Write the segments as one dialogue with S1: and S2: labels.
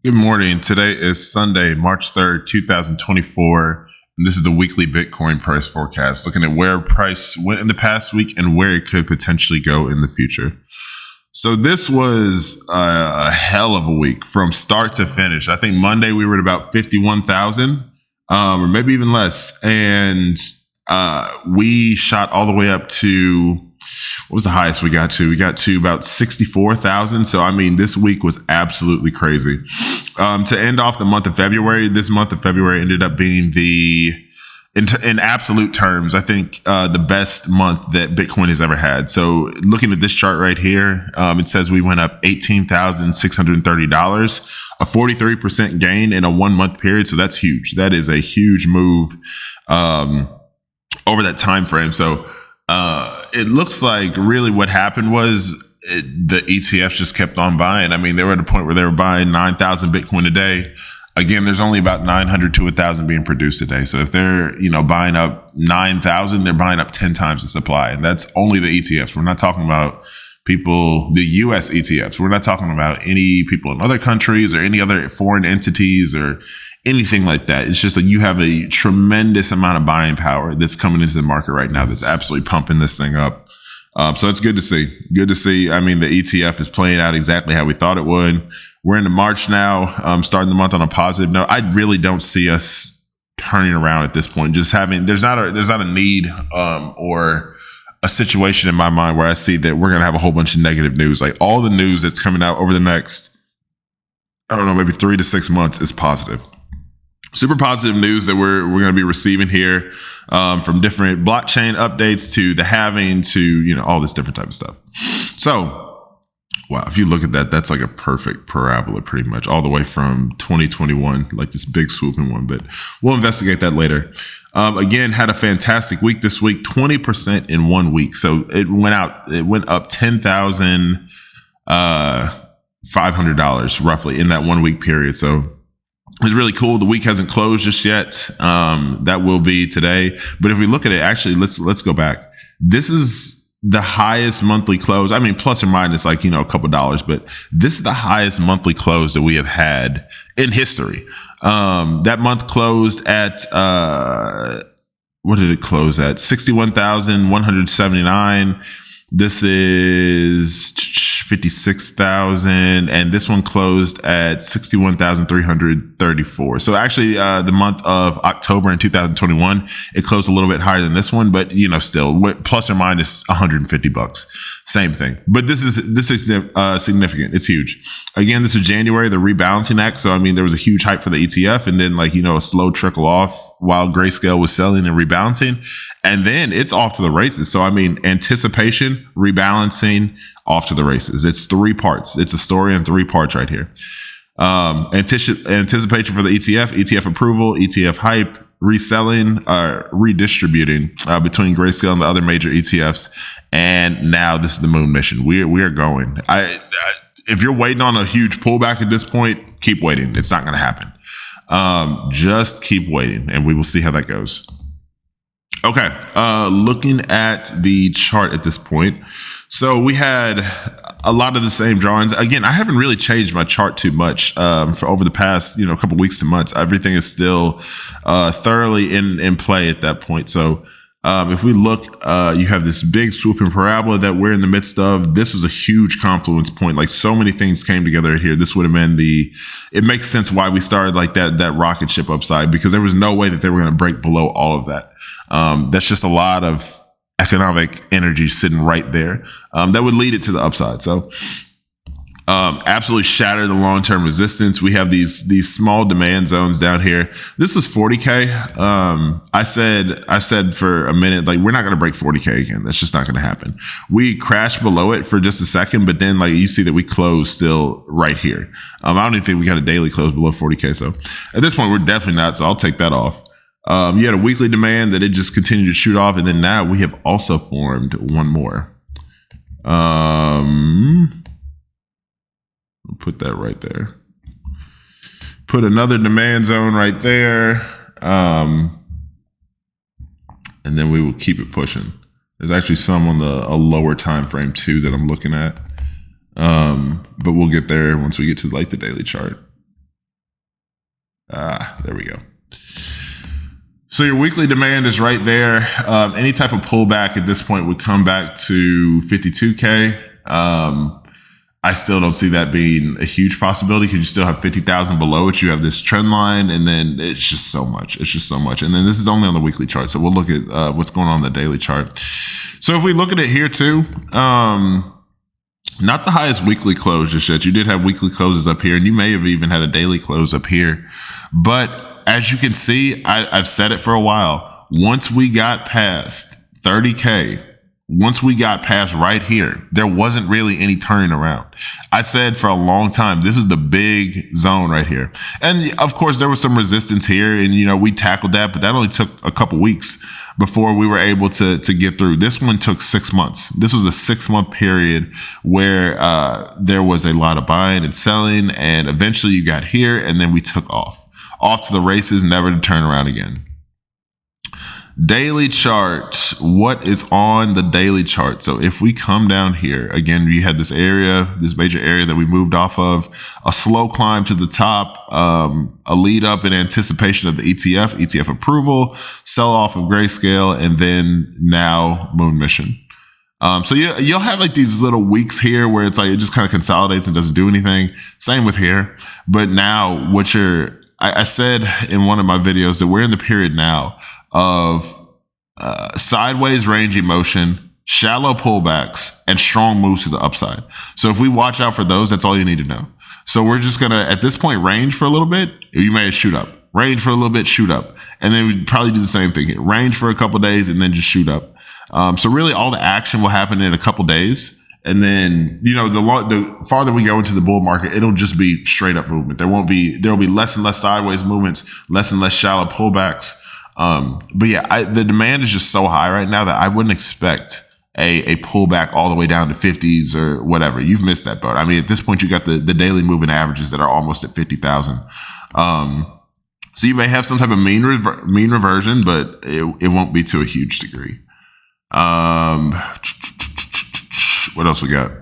S1: Good morning. Today is Sunday, March 3rd, 2024. And this is the weekly Bitcoin price forecast, looking at where price went in the past week and where it could potentially go in the future. So this was a hell of a week from start to finish. I think Monday we were at about 51,000, or maybe even less. And we shot all the way up to, what was the highest we got to? We got to about 64,000. So, I mean, this week was absolutely crazy. To end off the month of February, this month of February ended up being in absolute terms, I think the best month that Bitcoin has ever had. So looking at this chart right here, it says we went up $18,630, a 43% gain in a 1 month period. So that's huge. That is a huge move over that time frame. So it looks like really what happened was the ETFs just kept on buying. I mean, they were at a point where they were buying 9,000 Bitcoin a day. Again, there's only about 900 to 1,000 being produced a day. So if they're, buying up 9,000, they're buying up 10 times the supply. And that's only the ETFs. We're not talking about people, the US ETFs. We're not talking about any people in other countries or any other foreign entities or anything like that. It's just that you have a tremendous amount of buying power that's coming into the market right now that's absolutely pumping this thing up. So it's good to see. Good to see. I mean, the ETF is playing out exactly how we thought it would. We're into March now, starting the month on a positive note. I really don't see us turning around at this point. Just having, there's not a need or a situation in my mind where I see that we're going to have a whole bunch of negative news. Like all the news that's coming out over the next, I don't know, maybe 3 to 6 months is positive. Super positive news that we're going to be receiving here, from different blockchain updates to the halving to, all this different type of stuff. So, wow, if you look at that, that's like a perfect parabola pretty much all the way from 2021, like this big swooping one, but we'll investigate that later. Again, had a fantastic week this week, 20% in 1 week. So it went up $10,500 roughly in that 1 week period. So it's really cool. The week hasn't closed just yet. That will be today. But if we look at it, actually, let's go back. This is the highest monthly close. I mean, plus or minus like, a couple dollars, but this is the highest monthly close that we have had in history. That month closed at, what did it close at? 61,179. This is 56,000, and this one closed at 61,334. So actually, the month of October in 2021, it closed a little bit higher than this one, but still plus or minus $150, same thing. But this is significant. It's huge. Again, this is January, the rebalancing act. So I mean, there was a huge hype for the ETF, and then a slow trickle off while Grayscale was selling and rebalancing, and then it's off to the races. So I mean, anticipation, rebalancing, off to the races. It's 3 parts. It's a story in 3 parts right here. Anticipation for the ETF approval, ETF hype, reselling, redistributing between Grayscale and the other major ETFs. And now this is the moon mission. We are going. If you're waiting on a huge pullback at this point, keep waiting. It's not going to happen. Just keep waiting, and we will see how that goes. Okay, looking at the chart at this point. So we had a lot of the same drawings. Again, I haven't really changed my chart too much for over the past, couple weeks to months. Everything is still thoroughly in play at that point. So if we look, you have this big swooping parabola that we're in the midst of. This was a huge confluence point. Like so many things came together here. This would have been it makes sense why we started like that rocket ship upside, because there was no way that they were going to break below all of that. That's just a lot of economic energy sitting right there that would lead it to the upside. So absolutely shattered the long-term resistance. We have these small demand zones down here. This was 40K. I said for a minute, like, we're not going to break 40K again. That's just not going to happen. We crashed below it for just a second, but then you see that we closed still right here. I don't even think we got a daily close below 40K. So at this point, we're definitely not. So I'll take that off. You had a weekly demand that it just continued to shoot off. And then now we have also formed one more. I'll put that right there. Put another demand zone right there. And then we will keep it pushing. There's actually some on a lower time frame too that I'm looking at. But we'll get there once we get to the daily chart. There we go. So your weekly demand is right there. Any type of pullback at this point would come back to 52K. I still don't see that being a huge possibility because you still have 50,000 below it. You have this trend line, and then it's just so much. It's just so much. And then this is only on the weekly chart. So we'll look at what's going on the daily chart. So if we look at it here too, not the highest weekly close just yet. You did have weekly closes up here, and you may have even had a daily close up here. But as you can see, I've said it for a while. Once we got past 30K, once we got past right here, there wasn't really any turning around. I said for a long time, this is the big zone right here. And of course, there was some resistance here, and we tackled that, but that only took a couple weeks before we were able to get through. This one took 6 months. This was a 6-month period where there was a lot of buying and selling, and eventually you got here, and then we took off to the races, never to turn around again. Daily chart. What is on the daily chart? So if we come down here, again, we had this area, this major area that we moved off of, a slow climb to the top, a lead up in anticipation of the ETF approval, sell off of Grayscale, and then now moon mission. So you'll have like these little weeks here where it's like it just kind of consolidates and doesn't do anything. Same with here. But now I said in one of my videos that we're in the period now of sideways ranging motion, shallow pullbacks, and strong moves to the upside. So if we watch out for those, that's all you need to know. So we're just going to, at this point, range for a little bit. You may shoot up. Range for a little bit, shoot up. And then we'd probably do the same thing here. Range for a couple days and then just shoot up. So really all the action will happen in a couple days. And then, the farther we go into the bull market, it'll just be straight up movement. There'll be less and less sideways movements, less and less shallow pullbacks. But yeah, the demand is just so high right now that I wouldn't expect a pullback all the way down to 50s or whatever. You've missed that boat. I mean, at this point, you got the daily moving averages that are almost at 50,000. So you may have some type of mean reversion, but it won't be to a huge degree. What else we got?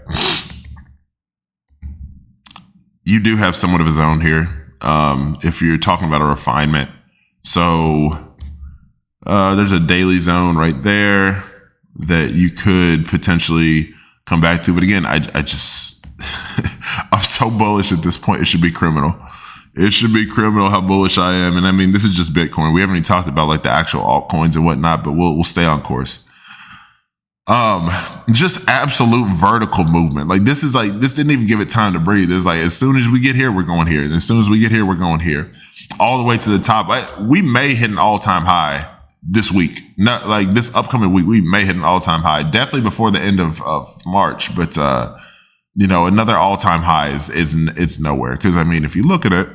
S1: You do have somewhat of a zone here. If you're talking about a refinement. So there's a daily zone right there that you could potentially come back to. But again, I just, I'm so bullish at this point. It should be criminal. It should be criminal how bullish I am. And I mean, this is just Bitcoin. We haven't even talked about like the actual altcoins and whatnot, but we'll stay on course. Just absolute vertical movement. Like this didn't even give it time to breathe. It's like, as soon as we get here, we're going here. And as soon as we get here, we're going here. All the way to the top. We may hit an all-time high this week. Not like this upcoming week, we may hit an all-time high. Definitely before the end of March. But another all-time high it's nowhere. Because I mean, if you look at it,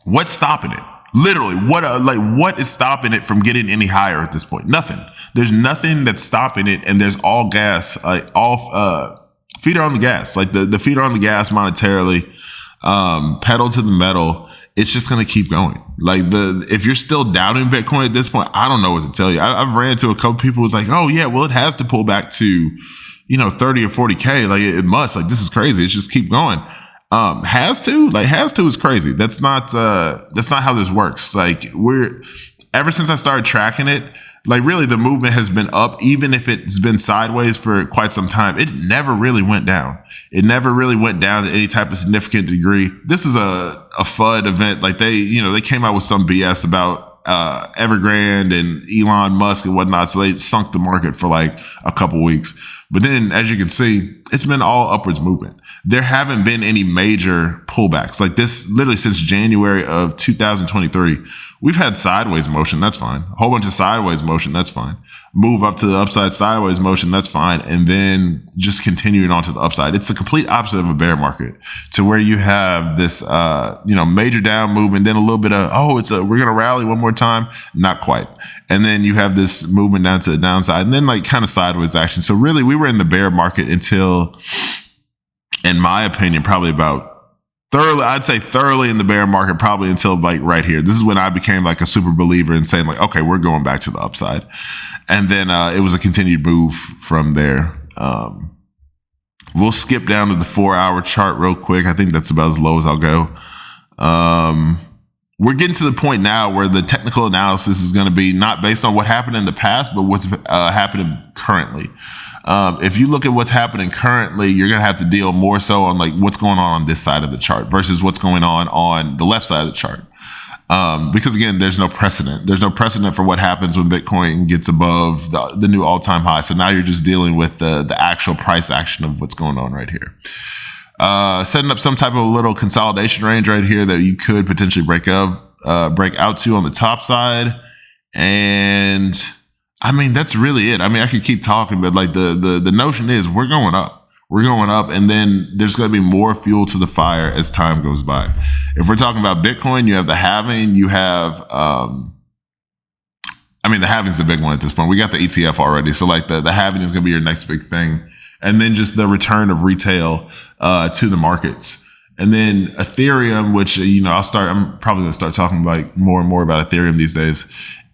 S1: what's stopping it? Literally, what is stopping it from getting any higher at this point? Nothing. There's nothing that's stopping it, and there's all gas, feet are on the gas. Like the feet are on the gas monetarily, pedal to the metal. It's just gonna keep going. Like if you're still doubting Bitcoin at this point, I don't know what to tell you. I've ran into a couple people who's like, oh yeah, well it has to pull back to, 30 or 40K. Like it must. Like this is crazy. It's just keep going. Has to is crazy. That's not how this works. Like ever since I started tracking it, like really the movement has been up, even if it's been sideways for quite some time. It never really went down. It never really went down to any type of significant degree. This was a FUD event. Like they came out with some BS about Evergrande and Elon Musk and whatnot. So they sunk the market for like a couple weeks. But then, as you can see, it's been all upwards movement. There haven't been any major pullbacks. Like this, literally since January of 2023, we've had sideways motion. That's fine. A whole bunch of sideways motion. That's fine. Move up to the upside, sideways motion. That's fine. And then just continuing on to the upside. It's the complete opposite of a bear market, to where you have this, major down movement, then a little bit of, we're going to rally one more time. Not quite. And then you have this movement down to the downside, and then like kind of sideways action. So really we were in the bear market until, in my opinion, probably about thoroughly in the bear market, probably until like right here. This is when I became like a super believer in saying like, okay, we're going back to the upside. And then it was a continued move from there. We'll skip down to the 4-hour chart real quick. I think that's about as low as I'll go. we're getting to the point now where the technical analysis is going to be not based on what happened in the past, but what's happening currently. If you look at what's happening currently, you're going to have to deal more so on like what's going on this side of the chart versus what's going on the left side of the chart. Because again, there's no precedent. There's no precedent for what happens when Bitcoin gets above the new all-time high. So now you're just dealing with the actual price action of what's going on right here. Setting up some type of a little consolidation range right here that you could potentially break out to on the top side. And I mean, that's really it. I mean, I could keep talking, but like the notion is we're going up. We're going up, and then there's going to be more fuel to the fire as time goes by. If we're talking about Bitcoin, you have the halving, you have, the halving's the big one at this point. We got the ETF already. So like the halving is going to be your next big thing. And then just the return of retail to the markets. And then Ethereum, which, I'm probably going to start talking like more and more about Ethereum these days,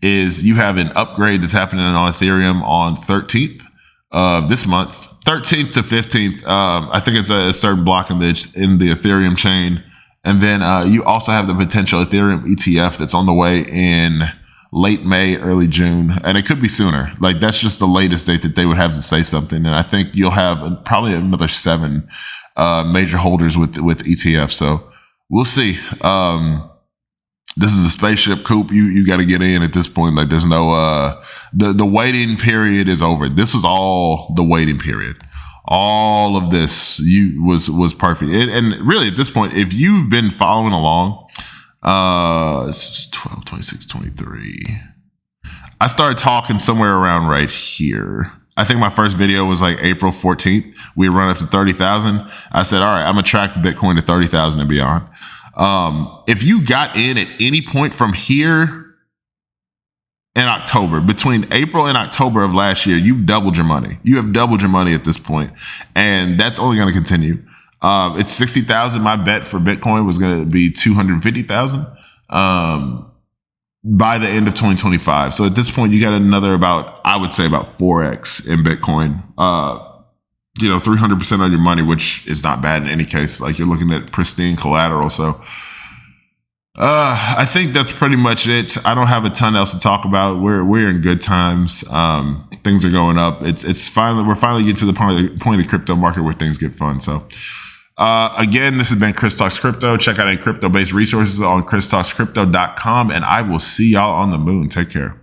S1: is you have an upgrade that's happening on Ethereum on 13th of this month. 13th to 15th, I think it's a certain block in the Ethereum chain. And then you also have the potential Ethereum ETF that's on the way in late May, early June. And it could be sooner. Like that's just the latest date that they would have to say something. And I think you'll have probably another 7 major holders with ETF. So we'll see. This is a spaceship coupe. You got to get in at this point. Like there's no, the waiting period is over. This was all the waiting period. All of this was perfect. And really at this point, if you've been following along, this is 12, 26, 23. I started talking somewhere around right here. I think my first video was like April 14th. We run up to 30,000. I said, all right, I'm going to track Bitcoin to 30,000 and beyond. If you got in at any point from here in October, between April and October of last year, you've doubled your money. You have doubled your money at this point, and that's only going to continue. It's 60,000. My bet for Bitcoin was going to be 250,000 by the end of 2025. So at this point, you got another I would say about 4x in Bitcoin. 300% on your money, which is not bad in any case. Like you're looking at pristine collateral. So I think that's pretty much it. I don't have a ton else to talk about. We're in good times. Things are going up. We're finally getting to the point of the crypto market where things get fun. So again, this has been Chris Talks Crypto. Check out any crypto-based resources on christalkscrypto.com, and I will see y'all on the moon. Take care.